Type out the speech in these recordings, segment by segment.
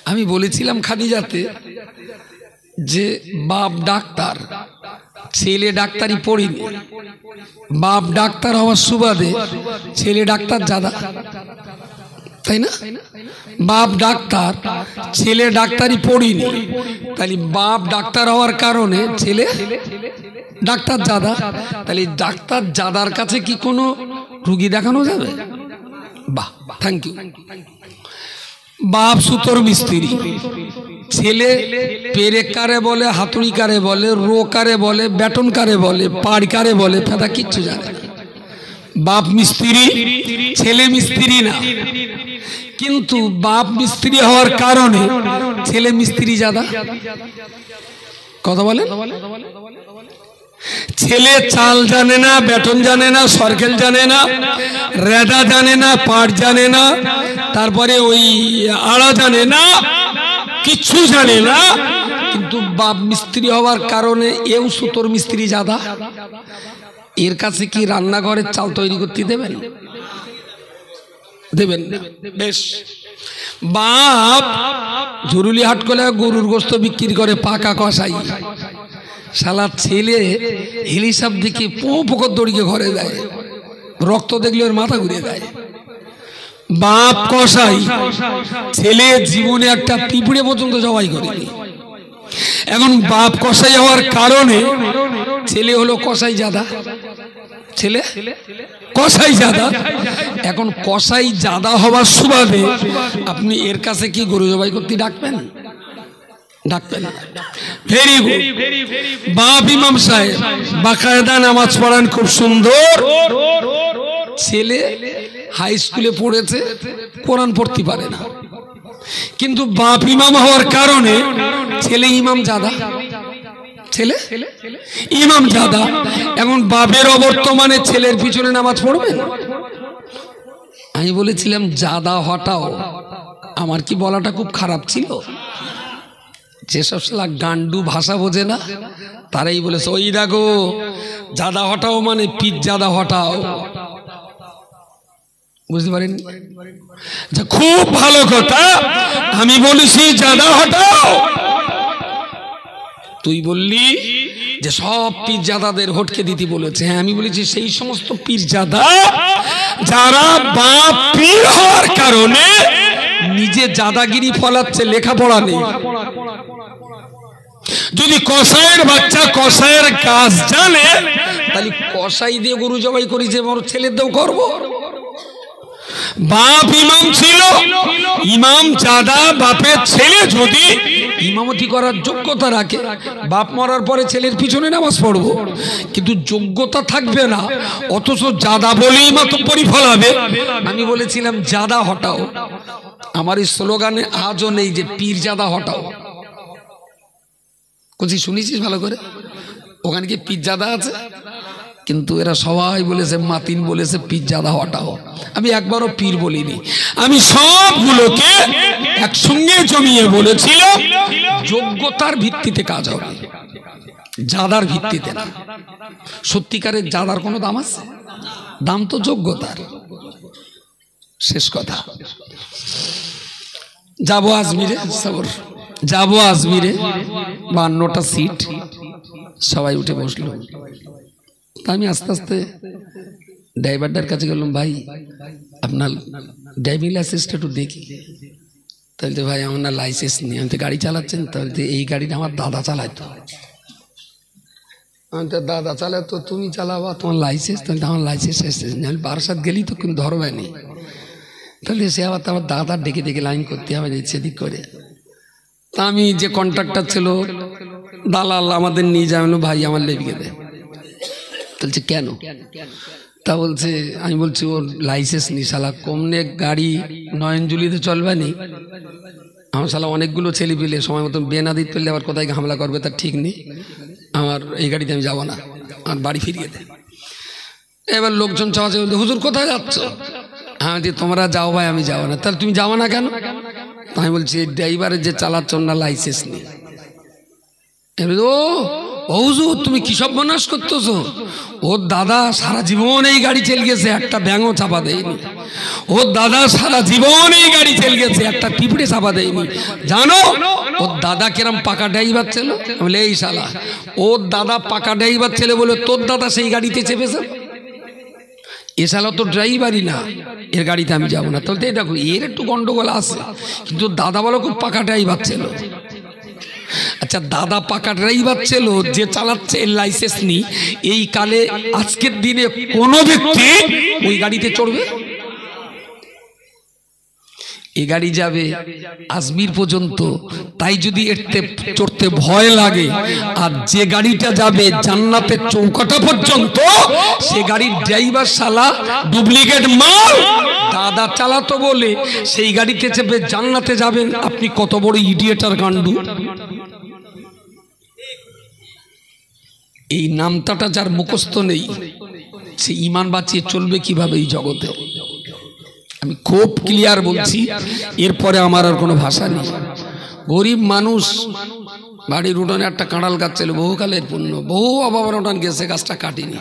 আমি বলেছিলাম খাদিজাতে যে বাপ ডাক্তার, ছেলে ডাক্তারি পড়িনি, বাপ ডাক্তার হওয়ার সুবাদে ছেলে ডাক্তার জাদা, তাই না? বাপ ডাক্তার, ছেলে ডাক্তারি পড়িনি, তাহলে বাপ ডাক্তার হওয়ার কারণে ছেলে ডাক্তার জাদা। তাহলে ডাক্তার জাদার কাছে কি কোনো রুগী দেখানো যাবে? বাহ, থ্যাংক ইউ। বাপ সুতোর মিস্ত্রি, ছেলে পেরেক কারে বলে, হাতুড়ি কারে বলে, রো কারে বলে, ব্যাটন কারে বলে, পাড় কারে বলে, ফেদা কিচ্ছু জানে। বাপ মিস্ত্রি, ছেলে মিস্ত্রি না, কিন্তু বাপ মিস্ত্রি হওয়ার কারণে ছেলে মিস্ত্রি জাদা। কথা বলেন? ছেলে চাল জানে না, বেতন জানে না, সরকেল জানে না, রেদা জানে না, পাট জানে না, তারপরে ওই আড়া জানে না, কিচ্ছু জানে না, কিন্তু বাপ মিস্ত্রি হওয়ার কারণে এও সুতোর মিস্ত্রি জাদা। এর কাছে কি রান্নাঘরের চাল তৈরি করতে দেবেন? দেবেন? বেশ। বাপ জরুরি হাট করে গরুর গোস্ত বিক্রি করে পাকা কষাই, শালা ছেলে হিলিসাব দিকে পোকর দড়িকে ঘরে দেয়, রক্ত দেখলে ওর মাথা ঘুরে দেয়। বাপ কষাই, ছেলে জীবনে একটা পিঁপড়ে পর্যন্ত জবাই করেনি। এখন বাপ কষাই হওয়ার কারণে ছেলে হলো কষাই জাদা, ছেলে কষাই জাদা। এখন কষাই জাদা হওয়ার সুবাদে আপনি এর কাছে কি গরু জবাই করতে ডাকবেন? ডাকবেন? Very good. বাপ ইমাম সাহেব বাকায়দা নামাজ পড়ান, খুব সুন্দর। ছেলে হাই স্কুলে পড়েছে, কোরআন পড়তে পারে না, কিন্তু বাপ ইমাম হওয়ার কারণে ছেলে ইমাম জাদা, ছেলে ইমাম জাদা। এখন বাপের অবর্তমানে ছেলের পিছনে নামাজ পড়বেন? আমি বলেছিলাম জাদা হটাও। আমার কি বলাটা খুব খারাপ ছিল? যেসব শালা গান্ডু ভাষা বোঝে না তারাই বলেছে ওই দেখো জাদা হটাও মানে পিঠ জাদা হটাও। বুঝতে পারেন? খুব ভালো কথা। আমি বলেছি জাদা হটাও, তুই বললি যে সব পীরজাদাদের হটকে দিতে বলেছে। হ্যাঁ, আমি বলেছি সেই সমস্ত পীরজাদা যারা বাপ পীর হওয়ার কারণে নিজে জাদাগিরি ফলাচ্ছে, লেখাপড়া নেই। যদি কসাইয়ের বাচ্চা কসাইয়ের কাজ জানে, তাহলে কসাই দিয়ে গরু জবাই করি যে বড় ছেলের দেও করবো। বাপ ইমাম ছিল, ইমাম জাদা বাপের ছেলে যদি ইমামতি করার যোগ্যতা রাখে, বাপ মরার পরে ছেলের পিছনে নামাজ পড়বো, কিন্তু যোগ্যতা থাকবে না, অথচ জাদা বলেই মাতব্বরি ফলাবে। আমি বলেছিলাম জাদা হটাও। আমার এই স্লোগানে আজও নেই যে পীর জাদা হটাও। কোথায় শুনেছিস ভালো করে? ওখানে কি পীর জাদা আছে? কিন্তু এরা সবাই বলেছে, মাতিন বলেছে পীর জাদা হটাও। আমি একবারও পীর বলিনি। আমি সবগুলোকে একসঙ্গে জমিয়ে বলেছিলাম যোগ্যতার ভিত্তিতে কাজ হবে, জাদার ভিত্তিতে না। সত্যিকারের জাদার কোনো দাম আছে? দাম তো যোগ্যতার। শেষ কথা। যাবো আজমিরে, যাবো আজমিরে, 52টা সিট, সবাই উঠে বসলো। আমি আস্তে আস্তে ড্রাইভারটার কাছে গেলাম, ভাই আপনার ড্রাইভিং লাইসেন্সটা একটু দেখি। তাহলে তো ভাই আমার না লাইসেন্স নেই। আমি তো গাড়ি চালাচ্ছেন? তাহলে তো এই গাড়িটা আমার দাদা চালাইতো। আমি তো দাদা চালাতো, তুমি চালাবা, তোমার লাইসেন্স? তাহলে আমার লাইসেন্স এসেছে, আমি বারাসাত গেলেই তো কিন্তু ধরবে নি। তাহলে সে আবার আমার দাদা ডেকে ডেকে লাইন করতে হবে সেদিক করে। তা আমি যে কন্ট্রাক্টর ছিল দালাল আমাদের নিয়ে যাবেন, ভাই আমার লেগে দেয়। বলছে কেন? তা বলছে, আমি বলছি ওর লাইসেন্স নি, শালা কমনে গাড়ি নয়নজুলিতে চলবে নি। আমার শালা অনেকগুলো ছেলে পেলে সময় মতন বিয়ে না দিতে পারলে আবার কোথায় হামলা করবে তার ঠিক নেই। আমার এই গাড়িতে আমি যাবো না, আমার বাড়ি ফিরিয়ে দেয়। এবার লোকজন চাওয়া বলতে, হুজুর কোথায় যাচ্ছ? আমি তোমরা যাও ভাই, আমি যাবো না। তাহলে তুমি যাবো না কেন? আমি বলছি ড্রাইভারের যে চালাচ্ছ না লাইসেন্স নেই। ও ও হুজুর তুমি কি সব বনাস করতেছো? ওর দাদা সারা জীবন এই গাড়ি চেল গেছে, একটা ব্যাঙও চাপা দেয়নি। ওর দাদা সারা জীবন এই গাড়ি চেল গেছে, একটা পিঁপড়ে চাপা দেয়নি। জানো ওর দাদা কিরম পাকা ড্রাইভার ছিল? বলে এই শালা ওর দাদা পাকা ড্রাইভার ছেলে বলে তোর দাদা সেই গাড়িতে চেপেছে। এ শালা তো ড্রাইভারই না, এর গাড়িতে আমি যাবো না। তাহলে দেখো এর একটু গন্ডগোল আছে, কিন্তু দাদা বলো খুব পাকা ড্রাইভার ছিল। আচ্ছা দাদা পাকা ড্রাইভার ছিল, যে চালাচ্ছে এর লাইসেন্স নেই, এই কালে আজকের দিনে কোনো ব্যক্তি ওই গাড়িতে চড়বে? এই গাড়ি যাবে আজমির পর্যন্ত, তাই যদি এতে চড়তে ভয় লাগে, আর যে গাড়িটা যাবে জান্নাতের চৌকাটা পর্যন্ত, সে গাড়ির ড্রাইভার শালা ডুপ্লিকেট মাল, দাদা চালাতো বলে সেই গাড়িতে চেপে জান্নাতে যাবেন। আপনি কত বড় ইডিয়েটার গান্ডু! এই নামটাটা যার মুখস্থ নেই, সে ঈমান বাঁচিয়ে চলবে কিভাবে এই জগতে? আমি খুব ক্লিয়ার বলছি, এরপরে আমার আর কোনো ভাষা নেই। গরিব মানুষ, বাড়ির উঠোনে একটা কাঁঠাল গাছ ছিল, বহুকালের পুণ্য, বহু অভাবের উঠান গেছে, গাছটা কাটিনি।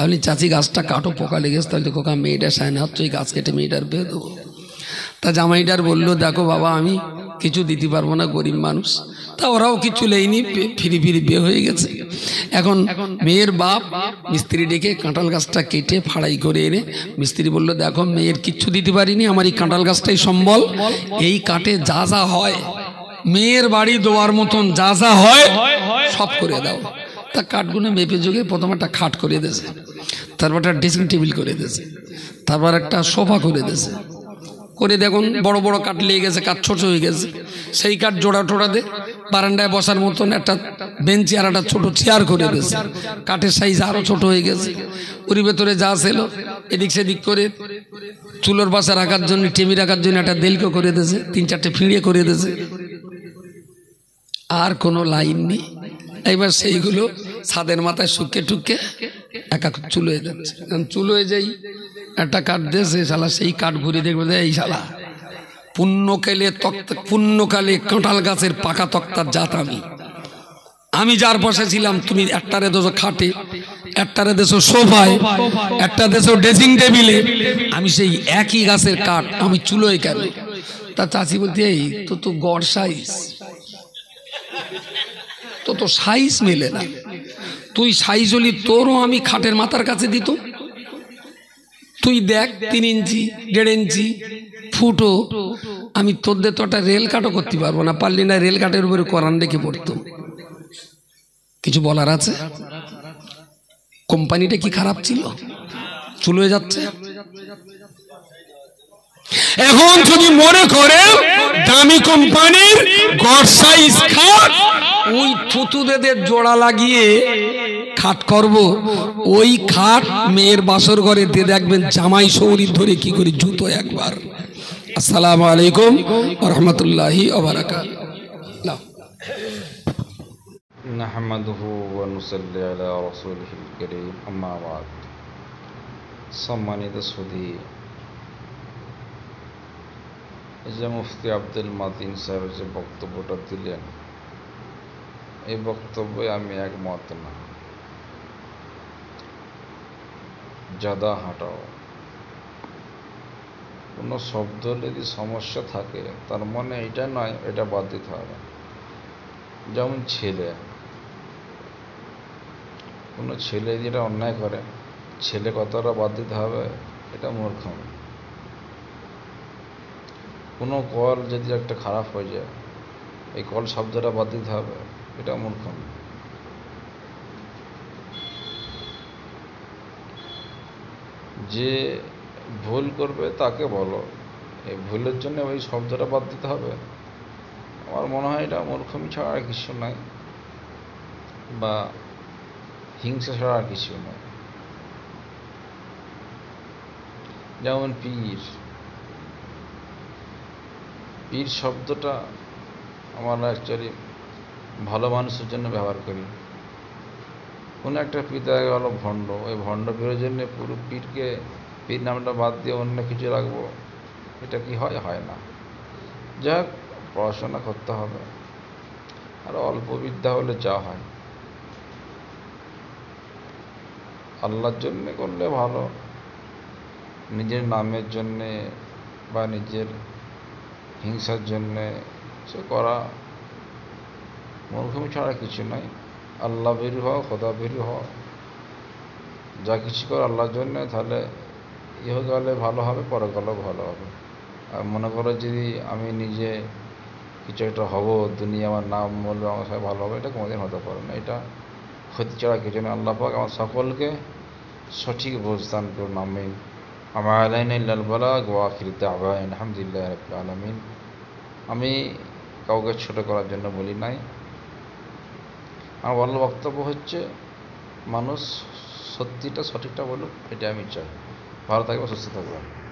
আপনি চাচি গাছটা কাটো, পোকা লেগেছে। তাহলে কোকা মেয়েটার সায়না হচ্ছে, এই গাছ কেটে মেয়েটার পেয়ে দেবো। তা জামাইটার বললো দেখো বাবা আমি কিছু দিতে পারবো না, গরিব মানুষ। তা ওরাও কিছু লেয়নি, ফিরি ফিরি বিয়ে হয়ে গেছে। এখন মেয়ের বাপ মিস্ত্রি ডেকে কাঁঠাল গাছটা কেটে ফাড়াই করে এনে মিস্ত্রি বলল দেখো মেয়ের কিচ্ছু দিতে পারিনি, আমার এই কাঁঠাল গাছটাই সম্বল, এই কাঠে যা যা হয় মেয়ের বাড়ি দেওয়ার মতন যা যা হয় সব করে দাও। তা কাঠগুলো মেপে যোগে প্রথম একটা খাট করে দিয়েছে, তারপর একটা ড্রেসিং টেবিল করে দিয়েছে, তারপর একটা সোফা করে দিয়েছে। করে দেখুন বড় বড় কাঠ লেগে গেছে, কাঠ ছোট হয়ে গেছে, সেই কাঠ জোড়া টোড়া দে বারান্দায় বসার মতন একটা বেঞ্চি আর একটা ছোট চেয়ার করে দিয়েছে। কাঠের সাইজ আরো ছোট হয়ে গেছে। ওর ভেতরে যা ছিল এদিক সেদিক করে চুলোর পাশে রাখার জন্য, টেমি রাখার জন্য একটা দেলকো করে দিয়েছে, 3-4টে ফিঁড়ে করে দিয়েছে। আর কোনো লাইন নেই। এবার সেইগুলো ছাদের মাথায় শুকে টুকে একা চুলোয় যাচ্ছে। চুলোয় যাই একটা কাঠ দিয়েছে, শালা সেই কাঠ ঘুরে দেখবে এই শালা পুণ্যকালে কাঁঠাল গাছের পাকা তক্তার জাত আমি যার পাশে ছিলাম। তুমি একটারে দেছো খাটে, একটারে দেছো সোফায়, একটা দেছো ড্রেসিং টেবিলে, আমি সেই একই গাছের কাঠ, আমি চুলোয় কেন? তা চাচি বলতে এই তো গড় সাইজ, তো সাইজ মেলে না। তুই সাইজ হলি তোরও আমি খাটের মাথার কাছে দিত। তুই দেখ 3 ইঞ্চি 1.5 ইঞ্চি ফুটো, আমি তোদের তো একটা রেল কাটও করতে পারবো না। পারলি না রেল কাটের উপরে কোরআন রেখে পড়তো। কিছু বলার আছে? কোম্পানিটা কি খারাপ ছিল? চলে যাচ্ছে। এখন যদি মনে করে দামি কোম্পানির গড় সাইজ খাট, ওই থুতুদের জোড়া লাগিয়ে খাট করব, ওই খাট মেয়ের বাসর ঘরে দিয়ে দেখবেন জামাই শরীর ধরে কি করে জুতো একবার। আসসালামু আলাইকুম ওয়া রাহমাতুল্লাহি ওয়া বারাকাতুহু। নাহমাদুহু ওয়া নুসাল্লি আলা রাসূলিহিল কারীম, আম্মা বাদ। সম্মানিত সুধী, এই যে মুফতি আব্দুল মাতিন সাহেব যে বক্তব্যটা দিলেন, এই বক্তব্যে আমি একমত না। জাদা হাঁটাও, কোনো শব্দ যদি সমস্যা থাকে তার মানে এটা নয় এটা বাদ দিতে হবে। যেমন কোনো ছেলে যেটা অন্যায় করে, ছেলে কথাটা বাদ দিতে হবে, এটা মূর্খামি। কোনো কল যদি একটা খারাপ হয়ে যায়, এই কল শব্দটা বাদ দিতে হবে, এটা মূর্খামি। যে ভুল করবে তাকে বলো, এই ভুলের জন্য ওই শব্দটা বাদ দিতে হবে, আমার মনে হয় এটা মূর্খামি ছাড়া আর কিছু নয়, বা হিংসা ছাড়া আর কিছু নয়। যেমন পীর শব্দটা আমরা অ্যাকচুয়ালি ভালো মানুষের জন্য ব্যবহার করি। কোনো একটা পীর দেখা গেল ভণ্ড, ওই ভণ্ড পীরের জন্য পুরো পীর নামটা বাদ দিয়ে অন্য কিছু রাখবো, এটা কি হয় না। যাক, পড়াশোনা করতে হবে, আর অল্প বিদ্যা হলে যা হয়। আল্লাহর জন্যে করলে ভালো, নিজের নামের জন্যে বা নিজের হিংসার জন্যে সে করা মূর্খমি ছাড়া কিছু নয়। আল্লাহ ভীরু হও, খোদা ভীরু হও, যা কিছু করো আল্লাহর জন্যে, তাহলে ইহকালে ভালো হবে, পরকালেও ভালো হবে। আর মনে করো যদি আমি নিজে কিছু একটা হব, দুনিয়া আমার নাম বলবে, আমার সাথে ভালো হবে, এটা কোনোদিন হতে পারে না। এটা ক্ষতি ছাড়া কিছু না। আল্লাহ পাক আমার সকলকে সঠিক বুঝদান করুন, আমিন। আমা আলাইনা ইল্লাল বালাগ ওয়া আখিরু দাওয়ানা আলহামদুলিল্লাহি রাব্বিল আলামিন। আমি কাউকে ছোট করার জন্য বলি নাই। আমার বলার বক্তব্য হচ্ছে মানুষ সত্যিটা সঠিকটা বলুক, এটা আমি চাই। ভালো থাকবে, সুস্থ থাকবে।